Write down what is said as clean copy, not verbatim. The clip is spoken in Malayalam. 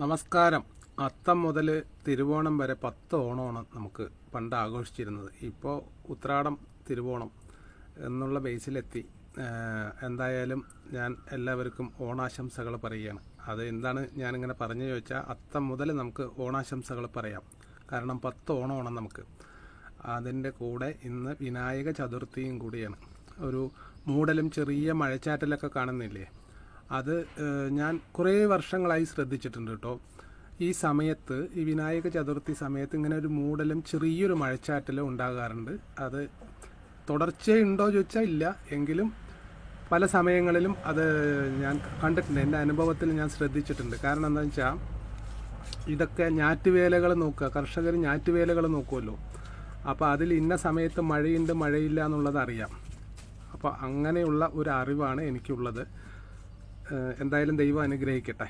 നമസ്കാരം. അത്തം മുതൽ തിരുവോണം വരെ 10 ഓണമാണ് നമുക്ക് പണ്ട് ആഘോഷിച്ചിരുന്നത്. ഇപ്പോൾ ഉത്രാടം തിരുവോണം എന്നുള്ള ബേസിലെത്തി. എന്തായാലും ഞാൻ എല്ലാവർക്കും ഓണാശംസകൾ പറയുകയാണ്. അത് എന്താണ് ഞാനിങ്ങനെ പറഞ്ഞു ചോദിച്ചാൽ, അത്തം മുതൽ നമുക്ക് ഓണാശംസകൾ പറയാം. കാരണം 10 ഓണമാണ് നമുക്ക്. അതിൻ്റെ കൂടെ ഇന്ന് വിനായക ചതുർത്ഥിയും കൂടിയാണ്. ഒരു മൂടലും ചെറിയ മഴച്ചാറ്റലൊക്കെ കാണുന്നില്ലേ, അത് ഞാൻ കുറേ വർഷങ്ങളായി ശ്രദ്ധിച്ചിട്ടുണ്ട് കേട്ടോ. ഈ സമയത്ത്, ഈ വിനായക ചതുർത്ഥി സമയത്ത് ഇങ്ങനെ ഒരു മൂടലും ചെറിയൊരു മഴച്ചാറ്റലും ഉണ്ടാകാറുണ്ട്. അത് തുടർച്ചയുണ്ടോ ചോദിച്ചാൽ ഇല്ല, എങ്കിലും പല സമയങ്ങളിലും അത് ഞാൻ കണ്ടിട്ടുണ്ട്. എൻ്റെ അനുഭവത്തിൽ ഞാൻ ശ്രദ്ധിച്ചിട്ടുണ്ട്. കാരണം എന്താണെന്ന് വെച്ചാൽ, ഇതൊക്കെ ഞാറ്റുവേലകൾ നോക്കുക, കർഷകർ ഞാറ്റുവേലകൾ നോക്കുമല്ലോ. അപ്പോൾ അതിൽ ഇന്ന സമയത്ത് മഴയുണ്ട് മഴയില്ല എന്നുള്ളത് അറിയാം. അപ്പോൾ അങ്ങനെയുള്ള ഒരു അറിവാണ് എനിക്കുള്ളത്. എന്തായാലും ദൈവം അനുഗ്രഹിക്കട്ടെ.